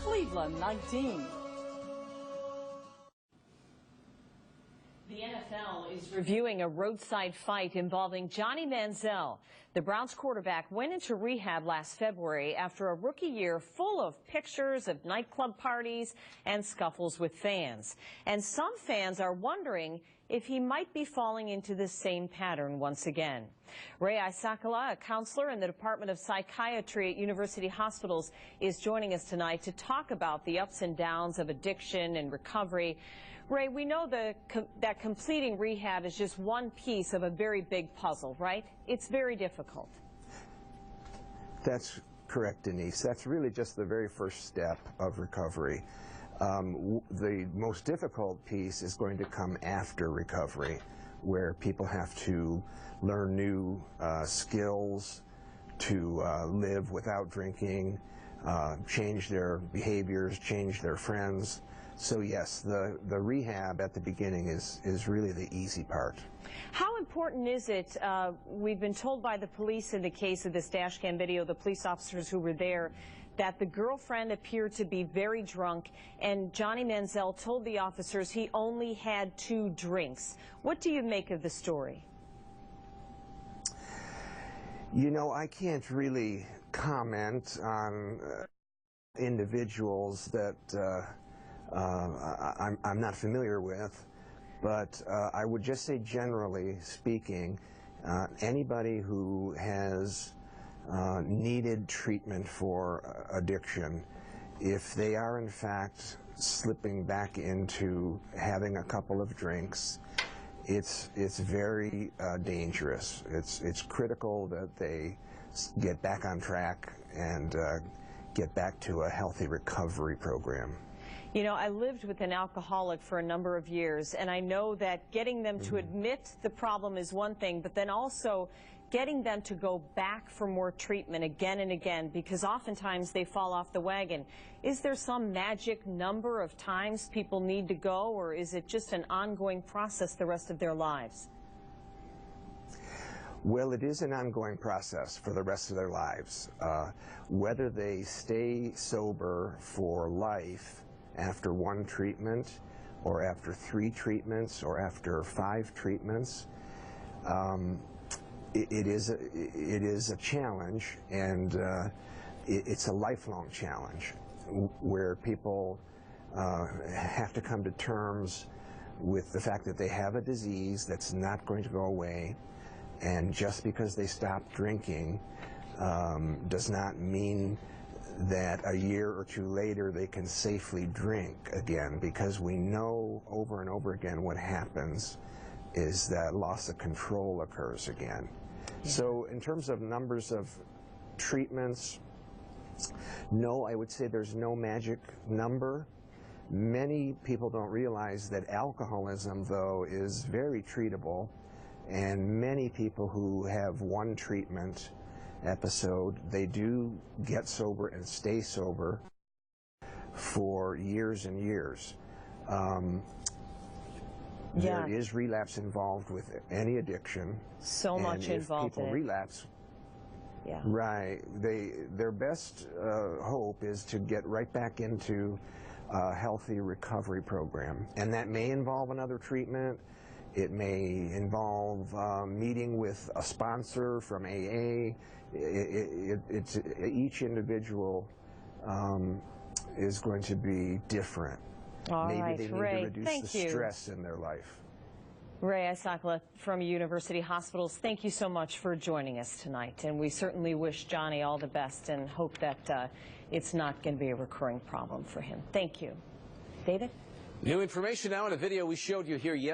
Cleveland 19. The NFL is reviewing a roadside fight involving Johnny Manziel. The Browns quarterback went into rehab last February after a rookie year full of pictures of nightclub parties and scuffles with fans. And some fans are wondering if he might be falling into the same pattern once again. Ray Isackila, a counselor in the Department of Psychiatry at University Hospitals, is joining us tonight to talk about the ups and downs of addiction and recovery. Ray, we know that completing rehab is just one piece of a very big puzzle, right? It's very difficult. That's correct, Denise. That's really just the very first step of recovery. The most difficult piece is going to come after recovery, where people have to learn new skills to live without drinking, change their behaviors, change their friends. So yes, the rehab at the beginning is really the easy part. How important is it, we've been told by the police in the case of this dash cam video, the police officers who were there, that the girlfriend appeared to be very drunk, and Johnny Manziel told the officers he only had 2 drinks. What do you make of the story? You know, I can't really comment on individuals that I'm not familiar with, but I would just say, generally speaking, anybody who has needed treatment for addiction, if they are in fact slipping back into having a couple of drinks, it's very dangerous. It's critical that they get back on track and get back to a healthy recovery program. You know, I lived with an alcoholic for a number of years, and I know that getting them to admit the problem is one thing, but then also getting them to go back for more treatment again and again, because oftentimes they fall off the wagon. Is there some magic number of times people need to go, or is it just an ongoing process the rest of their lives? Well, it is an ongoing process for the rest of their lives. Whether they stay sober for life after 1 treatment, or after 3 treatments, or after 5 treatments, it is a challenge, and it's a lifelong challenge where people have to come to terms with the fact that they have a disease that's not going to go away, and just because they stop drinking does not mean that a year or 2 later they can safely drink again, because we know over and over again what happens is that loss of control occurs again. Yeah. So in terms of numbers of treatments, no, I would say there's no magic number. Many people don't realize that alcoholism, though, is very treatable, and many people who have 1 treatment episode, they do get sober and stay sober for years and years. There is relapse involved with any addiction. So much involved in it. People relapse, right, their best hope is to get right back into a healthy recovery program, and that may involve another treatment. It may involve meeting with a sponsor from AA. Each individual is going to be different. Maybe they need to reduce the stress in their life. Ray Isackila from University Hospitals, thank you so much for joining us tonight. And we certainly wish Johnny all the best and hope that it's not going to be a recurring problem for him. Thank you. David? New information now in a video we showed you here yesterday.